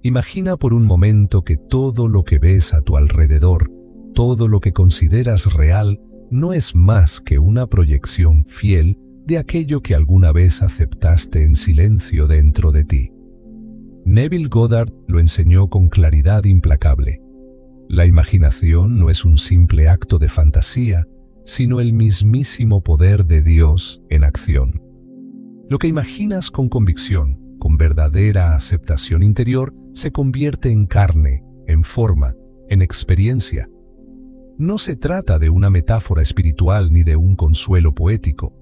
Imagina por un momento que todo lo que ves a tu alrededor, todo lo que consideras real, no es más que una proyección fiel de aquello que alguna vez aceptaste en silencio dentro de ti. Neville Goddard lo enseñó con claridad implacable. La imaginación no es un simple acto de fantasía, sino el mismísimo poder de Dios en acción. Lo que imaginas con convicción, con verdadera aceptación interior, se convierte en carne, en forma, en experiencia. No se trata de una metáfora espiritual ni de un consuelo poético.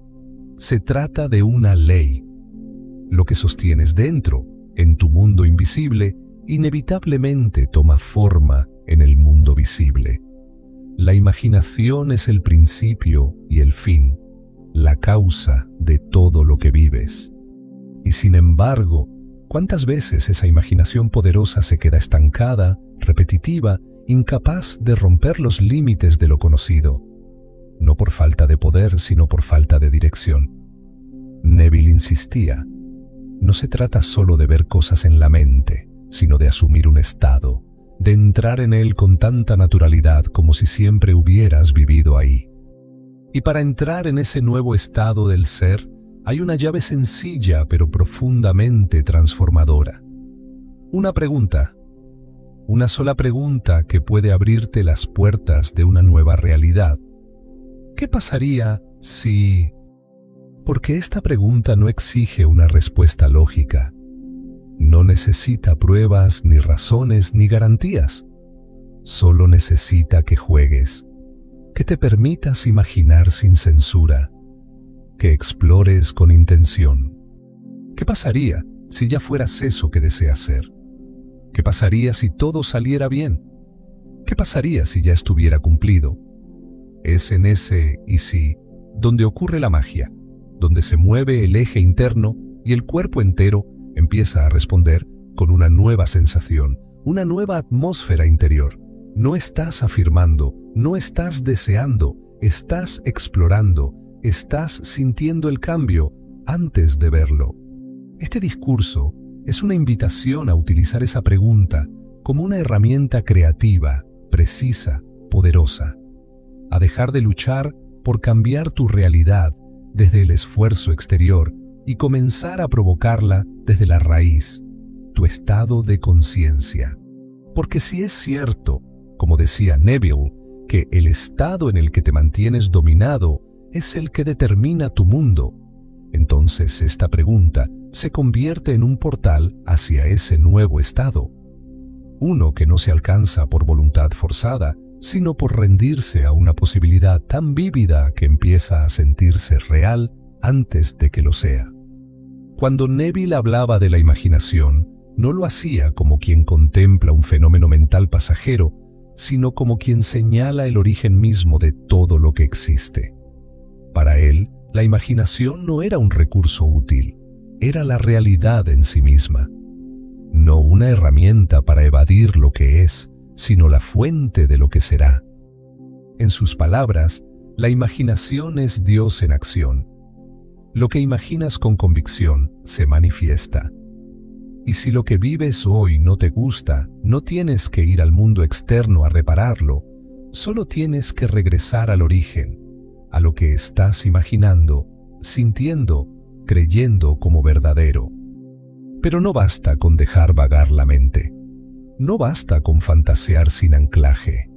Se trata de una ley. Lo que sostienes dentro, en tu mundo invisible, inevitablemente toma forma en el mundo visible. La imaginación es el principio y el fin, la causa de todo lo que vives. Y sin embargo, ¿cuántas veces esa imaginación poderosa se queda estancada, repetitiva, incapaz de romper los límites de lo conocido? No por falta de poder, sino por falta de dirección. Neville insistía: no se trata solo de ver cosas en la mente, sino de asumir un estado, de entrar en él con tanta naturalidad como si siempre hubieras vivido ahí. Y para entrar en ese nuevo estado del ser, hay una llave sencilla pero profundamente transformadora. Una pregunta. Una sola pregunta que puede abrirte las puertas de una nueva realidad. ¿Qué pasaría si...? Porque esta pregunta no exige una respuesta lógica. No necesita pruebas, ni razones, ni garantías. Solo necesita que juegues, que te permitas imaginar sin censura, que explores con intención. ¿Qué pasaría si ya fueras eso que deseas ser? ¿Qué pasaría si todo saliera bien? ¿Qué pasaría si ya estuviera cumplido? Es en ese y si donde ocurre la magia, donde se mueve el eje interno y el cuerpo entero empieza a responder con una nueva sensación, una nueva atmósfera interior. No estás afirmando, no estás deseando, estás explorando, estás sintiendo el cambio antes de verlo. Este discurso es una invitación a utilizar esa pregunta como una herramienta creativa, precisa, poderosa, a dejar de luchar por cambiar tu realidad desde el esfuerzo exterior y comenzar a provocarla desde la raíz, tu estado de conciencia. Porque si es cierto, como decía Neville, que el estado en el que te mantienes dominado es el que determina tu mundo, entonces esta pregunta se convierte en un portal hacia ese nuevo estado. Uno que no se alcanza por voluntad forzada, sino por rendirse a una posibilidad tan vívida que empieza a sentirse real antes de que lo sea. Cuando Neville hablaba de la imaginación, no lo hacía como quien contempla un fenómeno mental pasajero, sino como quien señala el origen mismo de todo lo que existe. Para él, la imaginación no era un recurso útil, era la realidad en sí misma. No una herramienta para evadir lo que es, sino la fuente de lo que será. En sus palabras, la imaginación es Dios en acción. Lo que imaginas con convicción se manifiesta. Y si lo que vives hoy no te gusta, no tienes que ir al mundo externo a repararlo, solo tienes que regresar al origen, a lo que estás imaginando, sintiendo, creyendo como verdadero. Pero no basta con dejar vagar la mente. No basta con fantasear sin anclaje.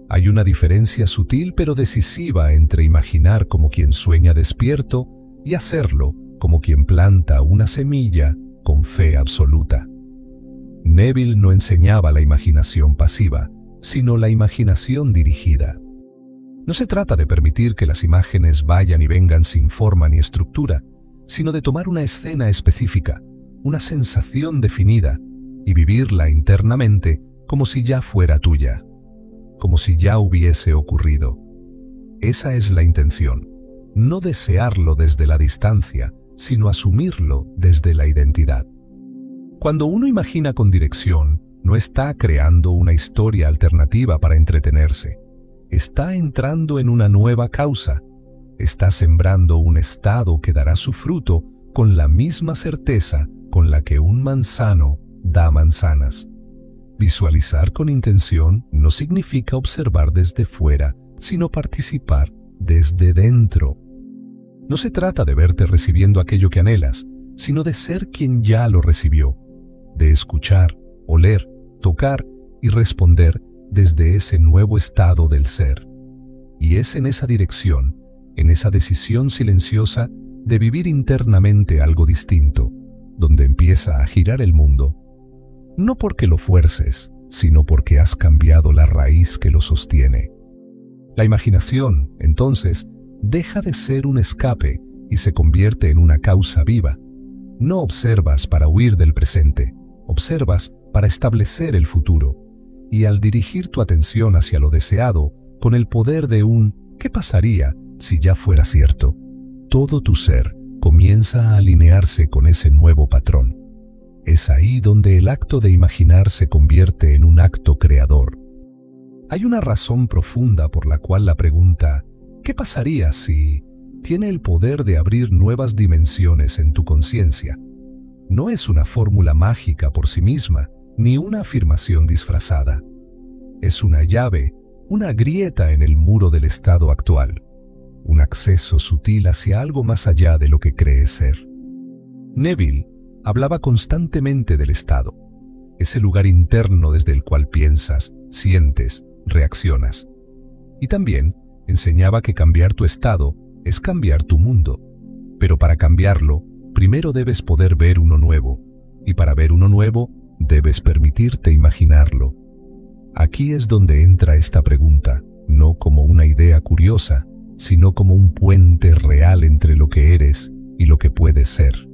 Hay una diferencia sutil pero decisiva entre imaginar como quien sueña despierto y hacerlo como quien planta una semilla con fe absoluta. Neville no enseñaba la imaginación pasiva, sino la imaginación dirigida. No se trata de permitir que las imágenes vayan y vengan sin forma ni estructura, sino de tomar una escena específica, una sensación definida, y vivirla internamente como si ya fuera tuya, como si ya hubiese ocurrido. Esa es la intención, no desearlo desde la distancia, sino asumirlo desde la identidad. Cuando uno imagina con dirección, no está creando una historia alternativa para entretenerse, está entrando en una nueva causa, está sembrando un estado que dará su fruto con la misma certeza con la que un manzano da manzanas. Visualizar con intención no significa observar desde fuera, sino participar desde dentro. No se trata de verte recibiendo aquello que anhelas, sino de ser quien ya lo recibió, de escuchar, oler, tocar y responder desde ese nuevo estado del ser. Y es en esa dirección, en esa decisión silenciosa de vivir internamente algo distinto, donde empieza a girar el mundo. No porque lo fuerces, sino porque has cambiado la raíz que lo sostiene. La imaginación, entonces, deja de ser un escape y se convierte en una causa viva. No observas para huir del presente, observas para establecer el futuro. Y al dirigir tu atención hacia lo deseado, con el poder de un ¿qué pasaría si ya fuera cierto?, todo tu ser comienza a alinearse con ese nuevo patrón. Es ahí donde el acto de imaginar se convierte en un acto creador. Hay una razón profunda por la cual la pregunta ¿qué pasaría si? Tiene el poder de abrir nuevas dimensiones en tu conciencia. No es una fórmula mágica por sí misma, ni una afirmación disfrazada. Es una llave, una grieta en el muro del estado actual, un acceso sutil hacia algo más allá de lo que crees ser. Neville hablaba constantemente del estado, ese lugar interno desde el cual piensas, sientes, reaccionas. Y también enseñaba que cambiar tu estado es cambiar tu mundo. Pero para cambiarlo, primero debes poder ver uno nuevo, y para ver uno nuevo, debes permitirte imaginarlo. Aquí es donde entra esta pregunta, no como una idea curiosa, sino como un puente real entre lo que eres y lo que puedes ser.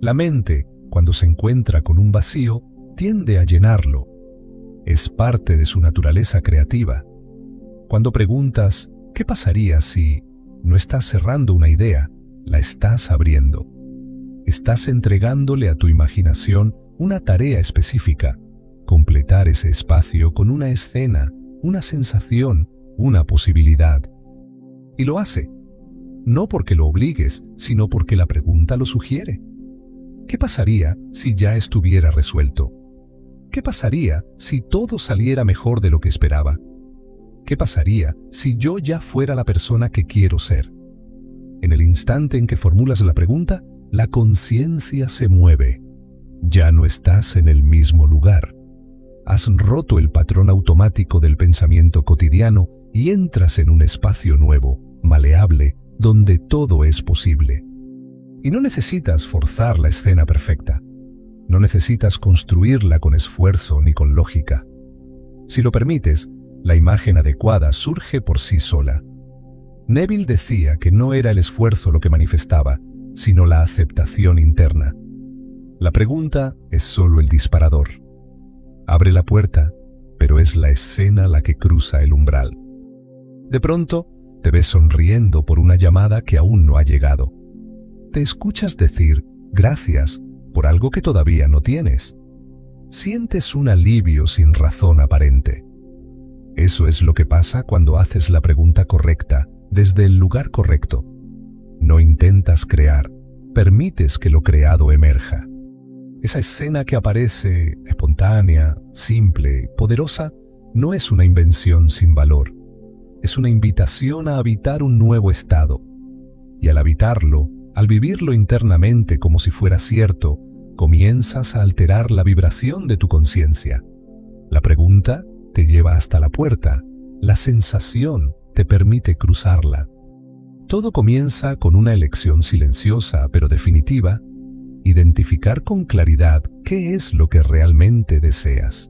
La mente, cuando se encuentra con un vacío, tiende a llenarlo. Es parte de su naturaleza creativa. Cuando preguntas, ¿qué pasaría si? No estás cerrando una idea, la estás abriendo. Estás entregándole a tu imaginación una tarea específica, completar ese espacio con una escena, una sensación, una posibilidad. Y lo hace, no porque lo obligues, sino porque la pregunta lo sugiere. ¿Qué pasaría si ya estuviera resuelto? ¿Qué pasaría si todo saliera mejor de lo que esperaba? ¿Qué pasaría si yo ya fuera la persona que quiero ser? En el instante en que formulas la pregunta, la conciencia se mueve. Ya no estás en el mismo lugar. Has roto el patrón automático del pensamiento cotidiano y entras en un espacio nuevo, maleable, donde todo es posible. Y no necesitas forzar la escena perfecta. No necesitas construirla con esfuerzo ni con lógica. Si lo permites, la imagen adecuada surge por sí sola. Neville decía que no era el esfuerzo lo que manifestaba, sino la aceptación interna. La pregunta es solo el disparador. Abre la puerta, pero es la escena la que cruza el umbral. De pronto, te ves sonriendo por una llamada que aún no ha llegado. Te escuchas decir gracias por algo que todavía no tienes. Sientes un alivio sin razón aparente. Eso es lo que pasa cuando haces la pregunta correcta, desde el lugar correcto. No intentas crear, permites que lo creado emerja. Esa escena que aparece, espontánea, simple, poderosa, no es una invención sin valor. Es una invitación a habitar un nuevo estado. Y al habitarlo, al vivirlo internamente como si fuera cierto, comienzas a alterar la vibración de tu conciencia. La pregunta te lleva hasta la puerta, la sensación te permite cruzarla. Todo comienza con una elección silenciosa pero definitiva, identificar con claridad qué es lo que realmente deseas.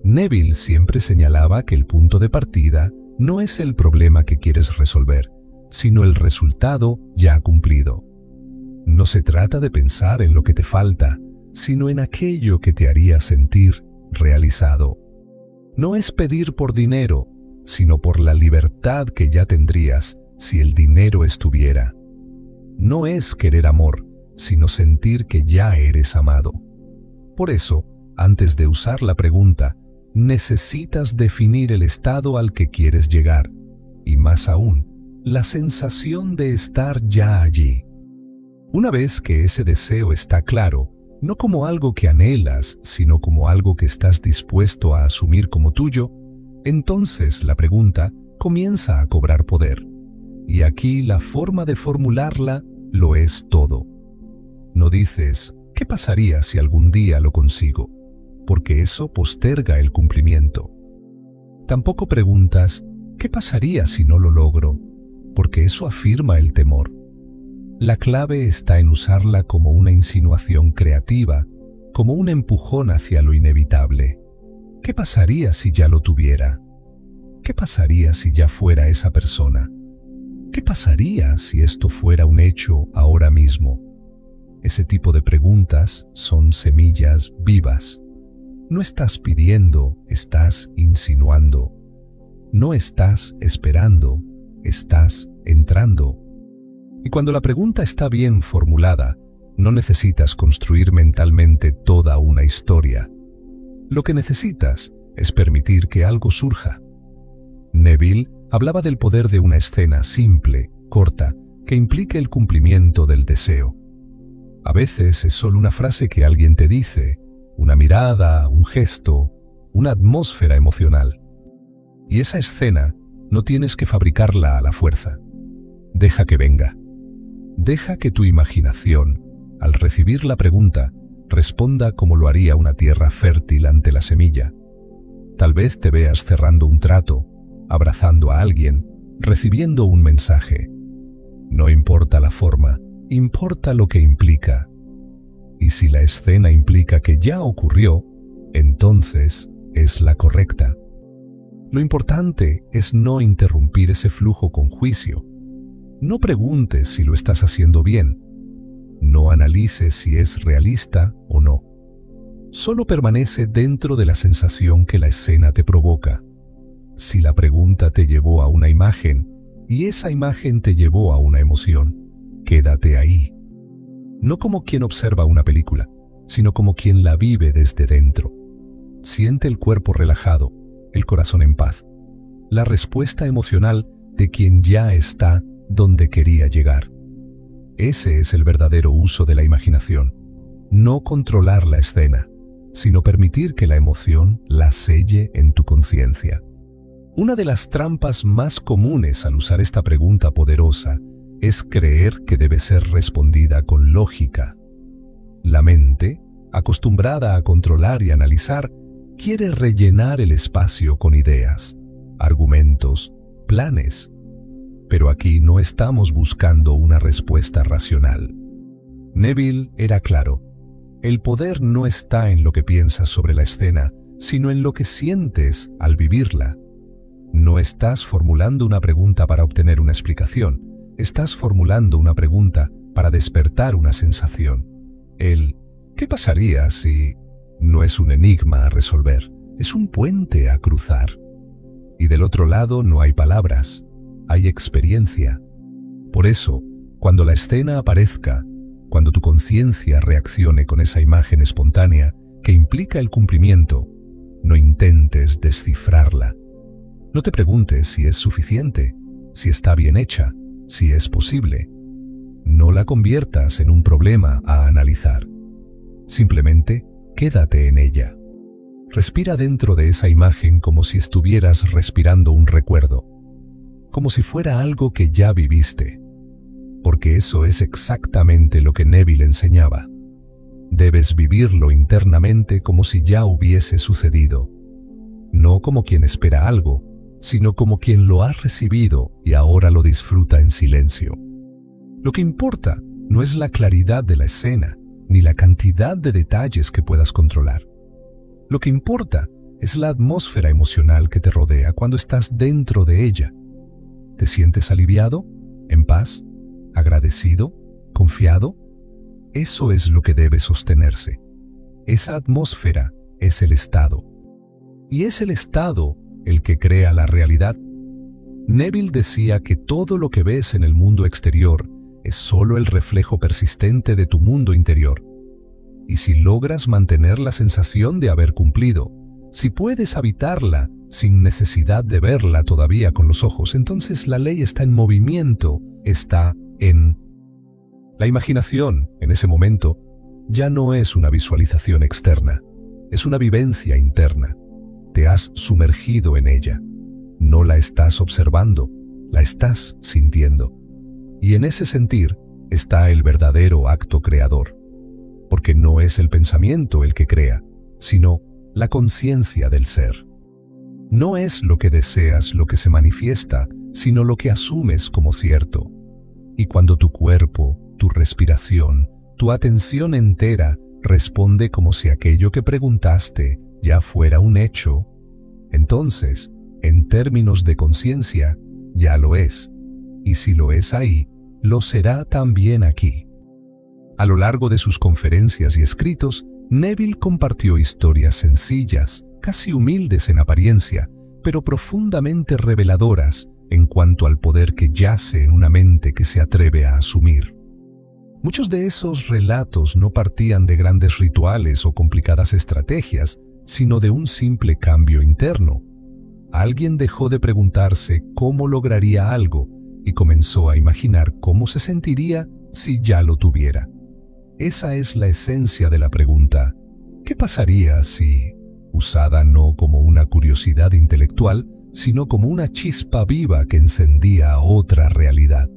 Neville siempre señalaba que el punto de partida no es el problema que quieres resolver, sino el resultado ya cumplido. No se trata de pensar en lo que te falta, sino en aquello que te haría sentir realizado. No es pedir por dinero, sino por la libertad que ya tendrías si el dinero estuviera. No es querer amor, sino sentir que ya eres amado. Por eso, antes de usar la pregunta, necesitas definir el estado al que quieres llegar, y más aún, la sensación de estar ya allí. Una vez que ese deseo está claro, no como algo que anhelas, sino como algo que estás dispuesto a asumir como tuyo, entonces la pregunta comienza a cobrar poder. Y aquí la forma de formularla lo es todo. No dices, ¿qué pasaría si algún día lo consigo? Porque eso posterga el cumplimiento. Tampoco preguntas, ¿qué pasaría si no lo logro? Porque eso afirma el temor. La clave está en usarla como una insinuación creativa, como un empujón hacia lo inevitable. ¿Qué pasaría si ya lo tuviera? ¿Qué pasaría si ya fuera esa persona? ¿Qué pasaría si esto fuera un hecho ahora mismo? Ese tipo de preguntas son semillas vivas. No estás pidiendo, estás insinuando. No estás esperando, estás entrando. Y cuando la pregunta está bien formulada, no necesitas construir mentalmente toda una historia. Lo que necesitas es permitir que algo surja. Neville hablaba del poder de una escena simple, corta, que implique el cumplimiento del deseo. A veces es solo una frase que alguien te dice, una mirada, un gesto, una atmósfera emocional. Y esa escena no tienes que fabricarla a la fuerza. Deja que venga. Deja que tu imaginación, al recibir la pregunta, responda como lo haría una tierra fértil ante la semilla. Tal vez te veas cerrando un trato, abrazando a alguien, recibiendo un mensaje. No importa la forma, importa lo que implica. Y si la escena implica que ya ocurrió, entonces es la correcta. Lo importante es no interrumpir ese flujo con juicio. No preguntes si lo estás haciendo bien. No analices si es realista o no. Solo permanece dentro de la sensación que la escena te provoca. Si la pregunta te llevó a una imagen y esa imagen te llevó a una emoción, quédate ahí. No como quien observa una película, sino como quien la vive desde dentro. Siente el cuerpo relajado, el corazón en paz. La respuesta emocional de quien ya está donde quería llegar. Ese es el verdadero uso de la imaginación. No controlar la escena, sino permitir que la emoción la selle en tu conciencia. Una de las trampas más comunes al usar esta pregunta poderosa es creer que debe ser respondida con lógica. La mente, acostumbrada a controlar y analizar, quiere rellenar el espacio con ideas, argumentos, planes. Pero aquí no estamos buscando una respuesta racional. Neville era claro. El poder no está en lo que piensas sobre la escena, sino en lo que sientes al vivirla. No estás formulando una pregunta para obtener una explicación, estás formulando una pregunta para despertar una sensación. ¿Qué pasaría si no es un enigma a resolver? Es un puente a cruzar. Y del otro lado no hay palabras, hay experiencia. Por eso, cuando la escena aparezca, cuando tu conciencia reaccione con esa imagen espontánea que implica el cumplimiento, no intentes descifrarla. No te preguntes si es suficiente, si está bien hecha, si es posible. No la conviertas en un problema a analizar. Simplemente quédate en ella. Respira dentro de esa imagen como si estuvieras respirando un recuerdo, como si fuera algo que ya viviste. Porque eso es exactamente lo que Neville enseñaba. Debes vivirlo internamente como si ya hubiese sucedido. No como quien espera algo, sino como quien lo ha recibido y ahora lo disfruta en silencio. Lo que importa no es la claridad de la escena, ni la cantidad de detalles que puedas controlar. Lo que importa es la atmósfera emocional que te rodea cuando estás dentro de ella. ¿Te sientes aliviado? ¿En paz? ¿Agradecido? ¿Confiado? Eso es lo que debe sostenerse. Esa atmósfera es el estado. Y es el estado el que crea la realidad. Neville decía que todo lo que ves en el mundo exterior es solo el reflejo persistente de tu mundo interior. Y si logras mantener la sensación de haber cumplido, si puedes habitarla sin necesidad de verla todavía con los ojos, entonces la ley está en movimiento, está en... La imaginación, en ese momento, ya no es una visualización externa, es una vivencia interna. Te has sumergido en ella. No la estás observando, la estás sintiendo. Y en ese sentir está el verdadero acto creador. Porque no es el pensamiento el que crea, sino la conciencia del ser. No es lo que deseas lo que se manifiesta, sino lo que asumes como cierto. Y cuando tu cuerpo, tu respiración, tu atención entera responde como si aquello que preguntaste ya fuera un hecho, entonces, en términos de conciencia, ya lo es. Y si lo es ahí, lo será también aquí. A lo largo de sus conferencias y escritos, Neville compartió historias sencillas, casi humildes en apariencia, pero profundamente reveladoras en cuanto al poder que yace en una mente que se atreve a asumir. Muchos de esos relatos no partían de grandes rituales o complicadas estrategias, sino de un simple cambio interno. Alguien dejó de preguntarse cómo lograría algo y comenzó a imaginar cómo se sentiría si ya lo tuviera. Esa es la esencia de la pregunta. ¿Qué pasaría si, usada no como una curiosidad intelectual, sino como una chispa viva que encendía otra realidad?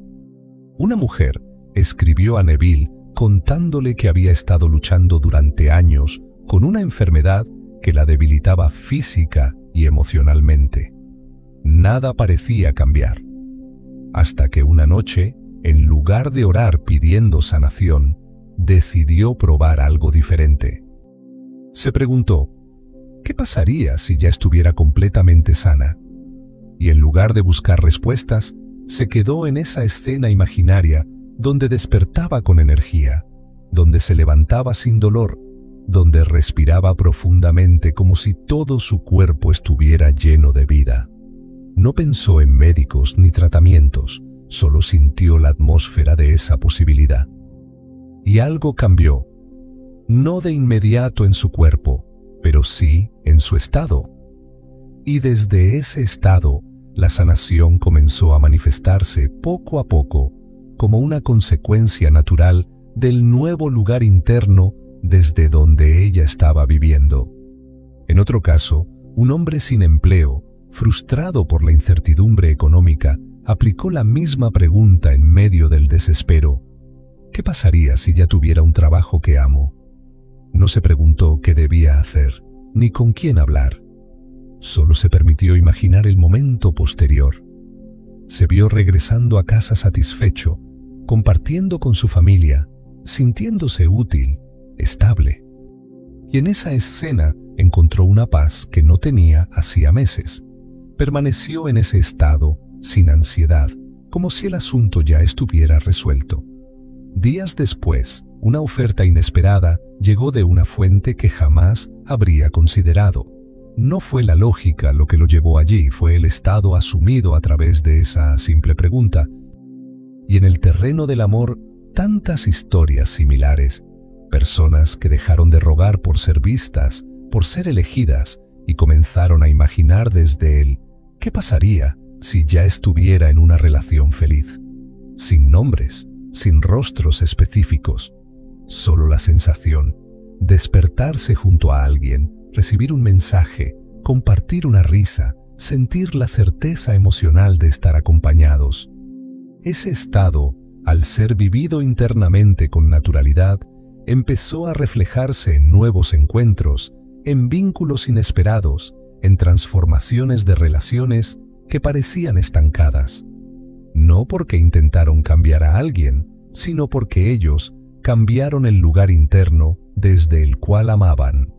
Una mujer escribió a Neville contándole que había estado luchando durante años con una enfermedad que la debilitaba física y emocionalmente. Nada parecía cambiar. Hasta que una noche, en lugar de orar pidiendo sanación, decidió probar algo diferente. Se preguntó, ¿qué pasaría si ya estuviera completamente sana? Y en lugar de buscar respuestas, se quedó en esa escena imaginaria donde despertaba con energía, donde se levantaba sin dolor, donde respiraba profundamente como si todo su cuerpo estuviera lleno de vida. No pensó en médicos ni tratamientos, solo sintió la atmósfera de esa posibilidad. Y algo cambió, no de inmediato en su cuerpo, pero sí en su estado. Y desde ese estado, la sanación comenzó a manifestarse poco a poco, como una consecuencia natural del nuevo lugar interno desde donde ella estaba viviendo. En otro caso, un hombre sin empleo, frustrado por la incertidumbre económica, aplicó la misma pregunta en medio del desespero. ¿Qué pasaría si ya tuviera un trabajo que amo? No se preguntó qué debía hacer, ni con quién hablar. Solo se permitió imaginar el momento posterior. Se vio regresando a casa satisfecho, compartiendo con su familia, sintiéndose útil, estable. Y en esa escena encontró una paz que no tenía hacía meses. Permaneció en ese estado, sin ansiedad, como si el asunto ya estuviera resuelto. Días después, una oferta inesperada llegó de una fuente que jamás habría considerado. No fue la lógica lo que lo llevó allí, fue el estado asumido a través de esa simple pregunta. Y en el terreno del amor, tantas historias similares, personas que dejaron de rogar por ser vistas, por ser elegidas, y comenzaron a imaginar desde él, ¿qué pasaría si ya estuviera en una relación feliz? Sin nombres, sin rostros específicos, solo la sensación, despertarse junto a alguien, recibir un mensaje, compartir una risa, sentir la certeza emocional de estar acompañados. Ese estado, al ser vivido internamente con naturalidad, empezó a reflejarse en nuevos encuentros, en vínculos inesperados, en transformaciones de relaciones que parecían estancadas. No porque intentaron cambiar a alguien, sino porque ellos cambiaron el lugar interno desde el cual amaban.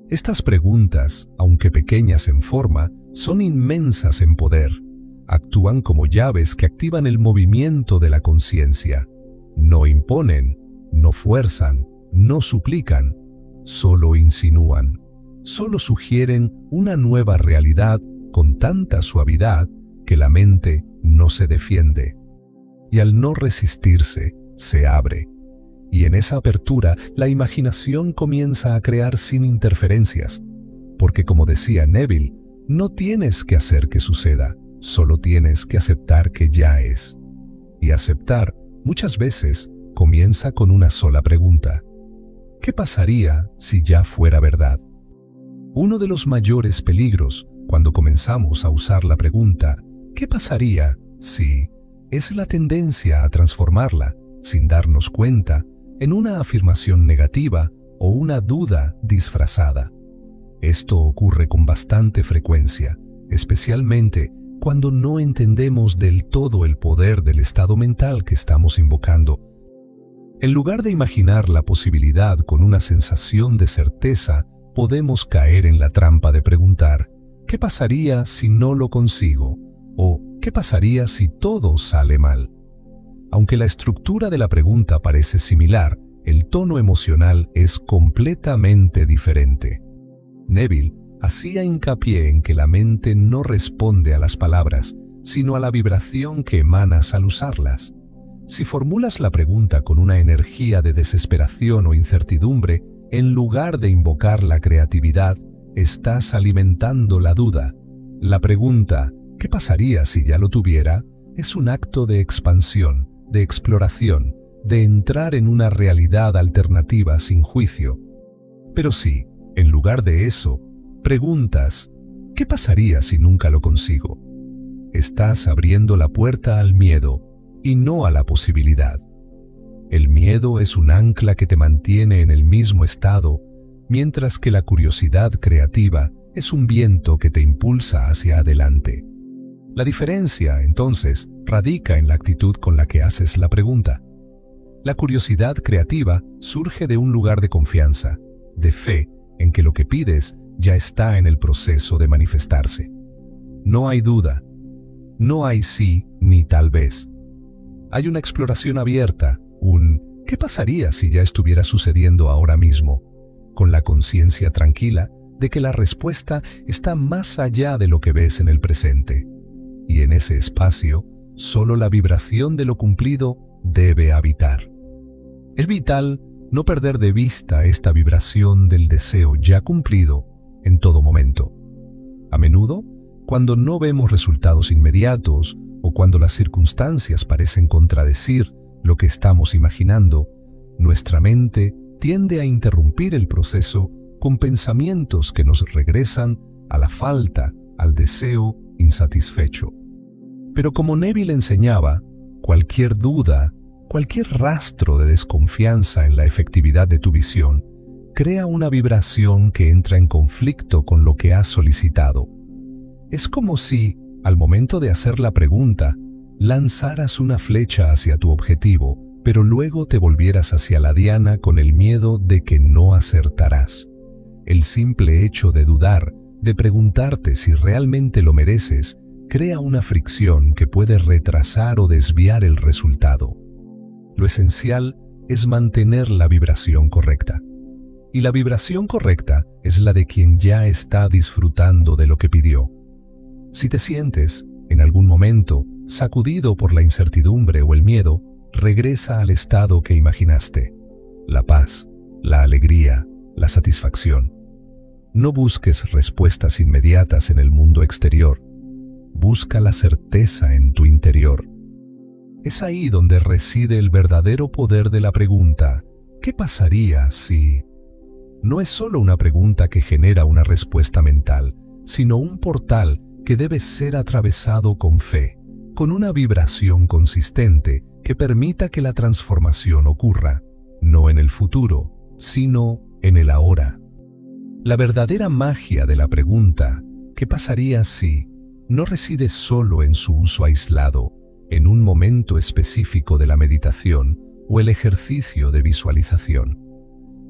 Estas preguntas, aunque pequeñas en forma, son inmensas en poder. Actúan como llaves que activan el movimiento de la conciencia. No imponen, no fuerzan, no suplican, solo insinúan. Solo sugieren una nueva realidad con tanta suavidad que la mente no se defiende. Y al no resistirse, se abre. Y en esa apertura, la imaginación comienza a crear sin interferencias. Porque como decía Neville, no tienes que hacer que suceda, solo tienes que aceptar que ya es. Y aceptar, muchas veces, comienza con una sola pregunta. ¿qué pasaría si ya fuera verdad? Uno de los mayores peligros cuando comenzamos a usar la pregunta ¿qué pasaría si? Es la tendencia a transformarla, sin darnos cuenta, en una afirmación negativa o una duda disfrazada. Esto ocurre con bastante frecuencia, especialmente cuando no entendemos del todo el poder del estado mental que estamos invocando. En lugar de imaginar la posibilidad con una sensación de certeza, podemos caer en la trampa de preguntar, ¿qué pasaría si no lo consigo? O, ¿qué pasaría si todo sale mal? Aunque la estructura de la pregunta parece similar, el tono emocional es completamente diferente. Neville hacía hincapié en que la mente no responde a las palabras, sino a la vibración que emanas al usarlas. Si formulas la pregunta con una energía de desesperación o incertidumbre, en lugar de invocar la creatividad, estás alimentando la duda. La pregunta, ¿qué pasaría si ya lo tuviera?, es un acto de expansión, de exploración, de entrar en una realidad alternativa sin juicio. Pero si, en lugar de eso, preguntas, ¿qué pasaría si nunca lo consigo?, estás abriendo la puerta al miedo y no a la posibilidad. El miedo es un ancla que te mantiene en el mismo estado, mientras que la curiosidad creativa es un viento que te impulsa hacia adelante. La diferencia, entonces, radica en la actitud con la que haces la pregunta. La curiosidad creativa surge de un lugar de confianza, de fe, en que lo que pides ya está en el proceso de manifestarse. No hay duda, no hay sí ni tal vez. Hay una exploración abierta, ¿qué pasaría si ya estuviera sucediendo ahora mismo?, con la conciencia tranquila de que la respuesta está más allá de lo que ves en el presente. Y en ese espacio, solo la vibración de lo cumplido debe habitar. Es vital no perder de vista esta vibración del deseo ya cumplido en todo momento. A menudo, cuando no vemos resultados inmediatos o cuando las circunstancias parecen contradecir lo que estamos imaginando, nuestra mente tiende a interrumpir el proceso con pensamientos que nos regresan a la falta, al deseo insatisfecho. Pero como Neville enseñaba, cualquier duda, cualquier rastro de desconfianza en la efectividad de tu visión, crea una vibración que entra en conflicto con lo que has solicitado. Es como si, al momento de hacer la pregunta, lanzaras una flecha hacia tu objetivo, pero luego te volvieras hacia la diana con el miedo de que no acertarás. El simple hecho de dudar, de preguntarte si realmente lo mereces, crea una fricción que puede retrasar o desviar el resultado. Lo esencial es mantener la vibración correcta. Y la vibración correcta es la de quien ya está disfrutando de lo que pidió. Si te sientes, en algún momento, sacudido por la incertidumbre o el miedo, regresa al estado que imaginaste. La paz, la alegría, la satisfacción. No busques respuestas inmediatas en el mundo exterior. Busca la certeza en tu interior. Es ahí donde reside el verdadero poder de la pregunta, ¿qué pasaría si? No es solo una pregunta que genera una respuesta mental, sino un portal que debe ser atravesado con fe, con una vibración consistente que permita que la transformación ocurra, no en el futuro, sino en el ahora. La verdadera magia de la pregunta, ¿qué pasaría si?, no reside solo en su uso aislado, en un momento específico de la meditación o el ejercicio de visualización.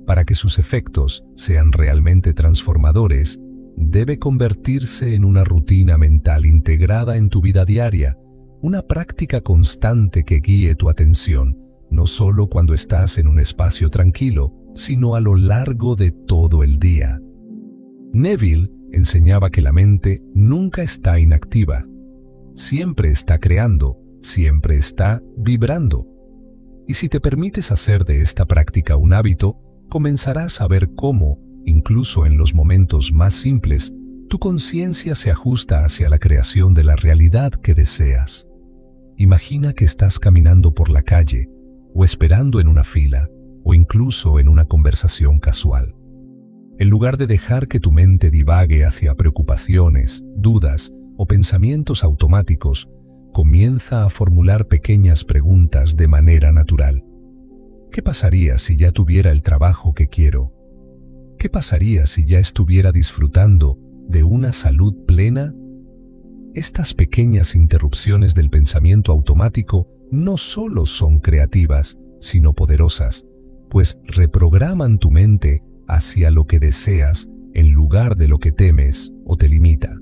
Para que sus efectos sean realmente transformadores, debe convertirse en una rutina mental integrada en tu vida diaria, una práctica constante que guíe tu atención, no solo cuando estás en un espacio tranquilo, sino a lo largo de todo el día. Neville enseñaba que la mente nunca está inactiva. Siempre está creando, siempre está vibrando. Y si te permites hacer de esta práctica un hábito, comenzarás a ver cómo, incluso en los momentos más simples, tu conciencia se ajusta hacia la creación de la realidad que deseas. Imagina que estás caminando por la calle, o esperando en una fila, o incluso en una conversación casual. En lugar de dejar que tu mente divague hacia preocupaciones, dudas o pensamientos automáticos, comienza a formular pequeñas preguntas de manera natural. ¿Qué pasaría si ya tuviera el trabajo que quiero? ¿Qué pasaría si ya estuviera disfrutando de una salud plena? Estas pequeñas interrupciones del pensamiento automático no solo son creativas, sino poderosas, pues reprograman tu mente hacia lo que deseas en lugar de lo que temes o te limita.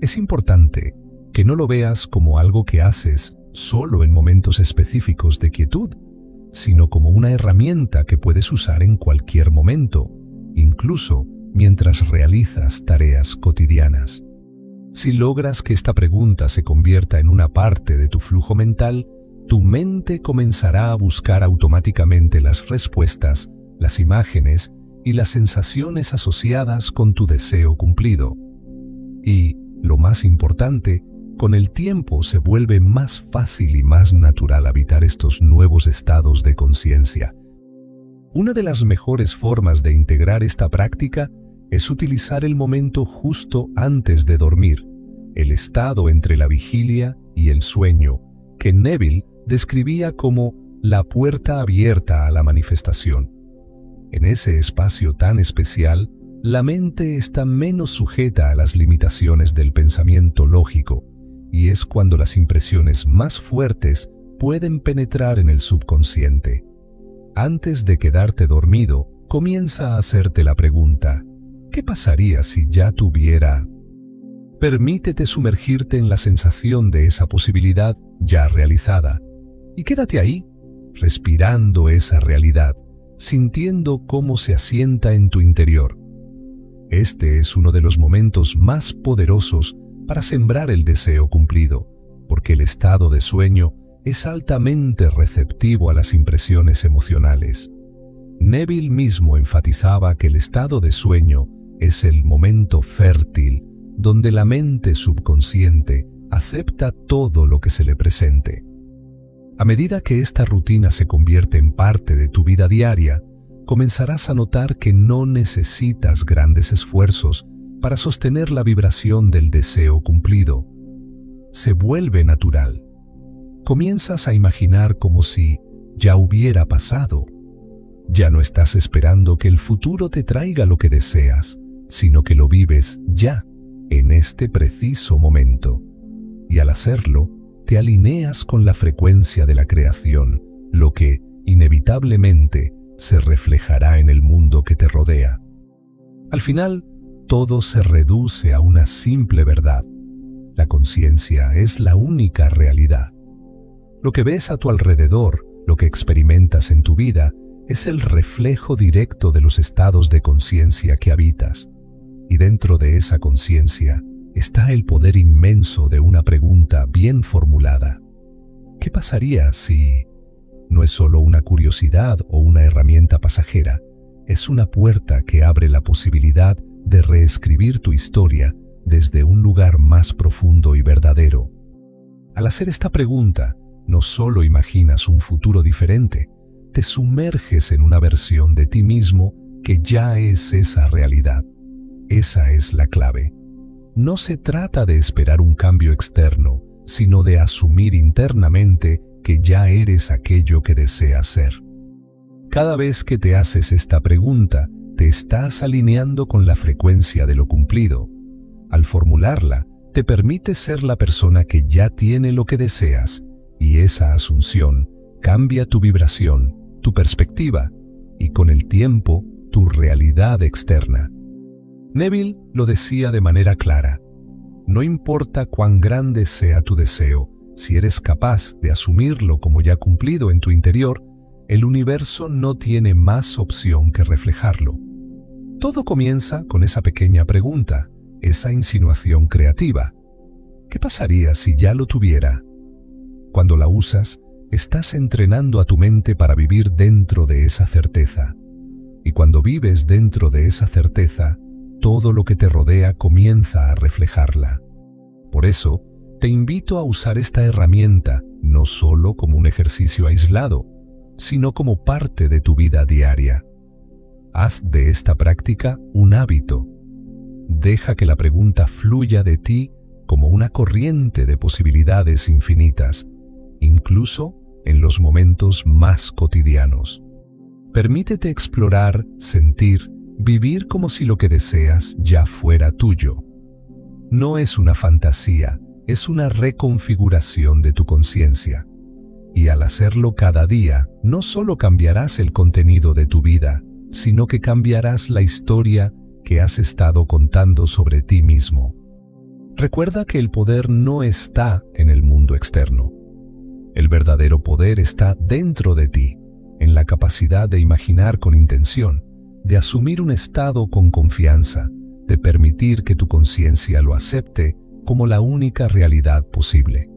Es importante que no lo veas como algo que haces solo en momentos específicos de quietud, sino como una herramienta que puedes usar en cualquier momento, incluso mientras realizas tareas cotidianas. Si logras que esta pregunta se convierta en una parte de tu flujo mental, tu mente comenzará a buscar automáticamente las respuestas, las imágenes y las sensaciones asociadas con tu deseo cumplido. Y, lo más importante, con el tiempo se vuelve más fácil y más natural habitar estos nuevos estados de conciencia. Una de las mejores formas de integrar esta práctica es utilizar el momento justo antes de dormir, el estado entre la vigilia y el sueño, que Neville describía como la puerta abierta a la manifestación. En ese espacio tan especial, la mente está menos sujeta a las limitaciones del pensamiento lógico, y es cuando las impresiones más fuertes pueden penetrar en el subconsciente. Antes de quedarte dormido, comienza a hacerte la pregunta: ¿qué pasaría si ya tuviera? Permítete sumergirte en la sensación de esa posibilidad ya realizada, y quédate ahí, respirando esa realidad, sintiendo cómo se asienta en tu interior. Este es uno de los momentos más poderosos para sembrar el deseo cumplido, porque el estado de sueño es altamente receptivo a las impresiones emocionales. Neville mismo enfatizaba que el estado de sueño es el momento fértil donde la mente subconsciente acepta todo lo que se le presente. A medida que esta rutina se convierte en parte de tu vida diaria, comenzarás a notar que no necesitas grandes esfuerzos para sostener la vibración del deseo cumplido. Se vuelve natural. Comienzas a imaginar como si ya hubiera pasado. Ya no estás esperando que el futuro te traiga lo que deseas, sino que lo vives ya, en este preciso momento. Y al hacerlo, te alineas con la frecuencia de la creación, lo que, inevitablemente, se reflejará en el mundo que te rodea. Al final, todo se reduce a una simple verdad. La conciencia es la única realidad. Lo que ves a tu alrededor, lo que experimentas en tu vida, es el reflejo directo de los estados de conciencia que habitas. Y dentro de esa conciencia está el poder inmenso de una pregunta bien formulada. ¿Qué pasaría si? No es solo una curiosidad o una herramienta pasajera, es una puerta que abre la posibilidad de reescribir tu historia desde un lugar más profundo y verdadero. Al hacer esta pregunta, no solo imaginas un futuro diferente, te sumerges en una versión de ti mismo que ya es esa realidad. Esa es la clave. No se trata de esperar un cambio externo, sino de asumir internamente que ya eres aquello que deseas ser. Cada vez que te haces esta pregunta, te estás alineando con la frecuencia de lo cumplido. Al formularla, te permites ser la persona que ya tiene lo que deseas, y esa asunción cambia tu vibración, tu perspectiva, y con el tiempo, tu realidad externa. Neville lo decía de manera clara: no importa cuán grande sea tu deseo, si eres capaz de asumirlo como ya cumplido en tu interior, el universo no tiene más opción que reflejarlo. Todo comienza con esa pequeña pregunta, esa insinuación creativa. ¿Qué pasaría si ya lo tuviera? Cuando la usas, estás entrenando a tu mente para vivir dentro de esa certeza. Y cuando vives dentro de esa certeza, todo lo que te rodea comienza a reflejarla. Por eso, te invito a usar esta herramienta no solo como un ejercicio aislado, sino como parte de tu vida diaria. Haz de esta práctica un hábito. Deja que la pregunta fluya de ti como una corriente de posibilidades infinitas, incluso en los momentos más cotidianos. Permítete explorar, sentir, vivir como si lo que deseas ya fuera tuyo. No es una fantasía, es una reconfiguración de tu conciencia. Y al hacerlo cada día, no solo cambiarás el contenido de tu vida, sino que cambiarás la historia que has estado contando sobre ti mismo. Recuerda que el poder no está en el mundo externo. El verdadero poder está dentro de ti, en la capacidad de imaginar con intención, de asumir un estado con confianza, de permitir que tu conciencia lo acepte como la única realidad posible.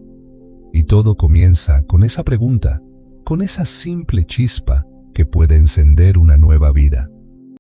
Y todo comienza con esa pregunta, con esa simple chispa que puede encender una nueva vida.